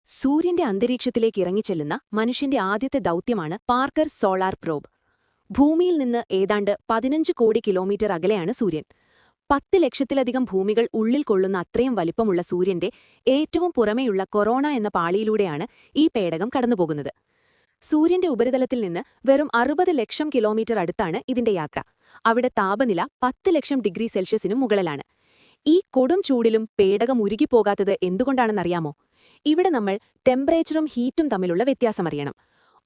സൂര്യന്റെ അന്തരീക്ഷത്തിലേക്ക് ഇറങ്ങിച്ചെല്ലുന്ന മനുഷ്യന്റെ ആദ്യത്തെ ദൗത്യമാണ് പാർക്കർ സോളാർ പ്രോബ്. ഭൂമിയിൽ നിന്ന് ഏതാണ്ട് 15 കോടി കിലോമീറ്റർ അകലെയാണ് സൂര്യൻ. 10 ലക്ഷത്തിലധികം ഭൂമികൾ ഉള്ളിൽ കൊള്ളുന്ന അത്രയും വലിപ്പമുള്ള സൂര്യന്റെ ഏറ്റവും പുറമേയുള്ള കൊറോണ എന്ന പാളിയിലൂടെയാണ് ഈ പേടകം കടന്നുപോകുന്നത്. സൂര്യന്റെ ഉപരിതലത്തിൽ നിന്ന് വെറും 60 ലക്ഷം കിലോമീറ്റർ അടുത്താണ് ഇതിന്റെ യാത്ര. അവിടെ താപനില 10 ലക്ഷം ഡിഗ്രി സെൽഷ്യസിനും മുകളിലാണ്. ഈ കൊടും ചൂടിലും പേടകം ഉരുകിപ്പോകാത്തത് എന്തുകൊണ്ടാണെന്നറിയാമോ? ഇവിടെ നമ്മൾ ടെമ്പറേച്ചറും ഹീറ്റും തമ്മിലുള്ള വ്യത്യാസമറിയണം.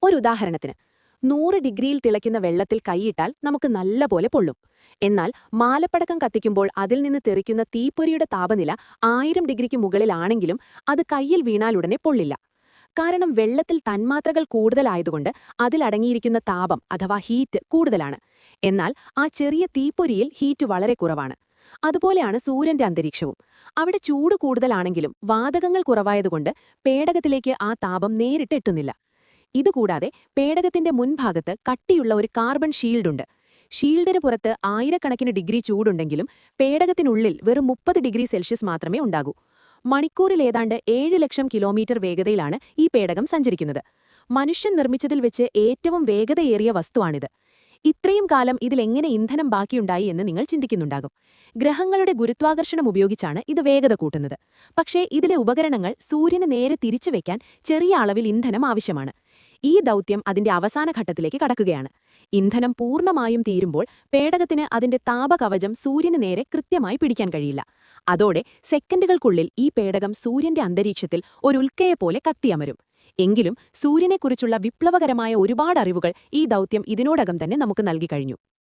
ഒരു ഉദാഹരണത്തിന്, 100 ഡിഗ്രിയിൽ തിളയ്ക്കുന്ന വെള്ളത്തിൽ കൈയിട്ടാൽ നമുക്ക് നല്ലപോലെ പൊള്ളും. എന്നാൽ മാലപ്പടക്കം കത്തിക്കുമ്പോൾ അതിൽ നിന്ന് തെറിക്കുന്ന തീപ്പൊരിയുടെ താപനില 1000 ഡിഗ്രിക്ക് മുകളിലാണെങ്കിലും അത് കയ്യിൽ വീണാലുടനെ പൊള്ളില്ല. കാരണം വെള്ളത്തിൽ തന്മാത്രകൾ കൂടുതലായതുകൊണ്ട് അതിലടങ്ങിയിരിക്കുന്ന താപം അഥവാ ഹീറ്റ് കൂടുതലാണ്. എന്നാൽ ആ ചെറിയ തീപ്പൊരിയിൽ ഹീറ്റ് വളരെ കുറവാണ്. അതുപോലെയാണ് സൂര്യന്റെ അന്തരീക്ഷവും. അവിടെ ചൂട് കൂടുതലാണെങ്കിലും വാതകങ്ങൾ കുറവായതുകൊണ്ട് പേടകത്തിലേക്ക് ആ താപം നേരിട്ട് എത്തുന്നില്ല. ഇതുകൂടാതെ പേടകത്തിന്റെ മുൻഭാഗത്ത് കട്ടിയുള്ള ഒരു കാർബൺ ഷീൽഡുണ്ട്. ഷീൽഡിന് പുറത്ത് ആയിരക്കണക്കിന് ഡിഗ്രി ചൂടുണ്ടെങ്കിലും പേടകത്തിനുള്ളിൽ വെറും 30 ഡിഗ്രി സെൽഷ്യസ് മാത്രമേ ഉണ്ടാകൂ. മണിക്കൂറിൽ ഏതാണ്ട് 7 ലക്ഷം കിലോമീറ്റർ വേഗതയിലാണ് ഈ പേടകം സഞ്ചരിക്കുന്നത്. മനുഷ്യൻ നിർമ്മിച്ചതിൽ വെച്ച് ഏറ്റവും വേഗതയേറിയ വസ്തുവാണിത്. ഇത്രയും കാലം ഇതിലെങ്ങനെ ഇന്ധനം ബാക്കിയുണ്ടായി എന്ന് നിങ്ങൾ ചിന്തിക്കുന്നുണ്ടാകും. ഗ്രഹങ്ങളുടെ ഗുരുത്വാകർഷണം ഉപയോഗിച്ചാണ് ഇത് വേഗത കൂട്ടുന്നത്. പക്ഷേ ഇതിലെ ഉപകരണങ്ങൾ സൂര്യന് നേരെ തിരിച്ചുവെക്കാൻ ചെറിയ അളവിൽ ഇന്ധനം ആവശ്യമാണ്. ഈ ദൗത്യം അതിന്റെ അവസാന ഘട്ടത്തിലേക്ക് കടക്കുകയാണ്. ഇന്ധനം പൂർണ്ണമായും തീരുമ്പോൾ പേടകത്തിന് അതിന്റെ താപകവചം സൂര്യന് നേരെ കൃത്യമായി പിടിക്കാൻ കഴിയില്ല. അതോടെ സെക്കൻഡുകൾക്കുള്ളിൽ ഈ പേടകം സൂര്യന്റെ അന്തരീക്ഷത്തിൽ ഒരു ഉൽക്കയെപ്പോലെ കത്തിയമരും. എങ്കിലും സൂര്യനെക്കുറിച്ചുള്ള വിപ്ലവകരമായ ഒരുപാട് അറിവുകൾ ഈ ദൗത്യം ഇതിനോടകം തന്നെ നമുക്ക് നൽകിക്കഴിഞ്ഞു.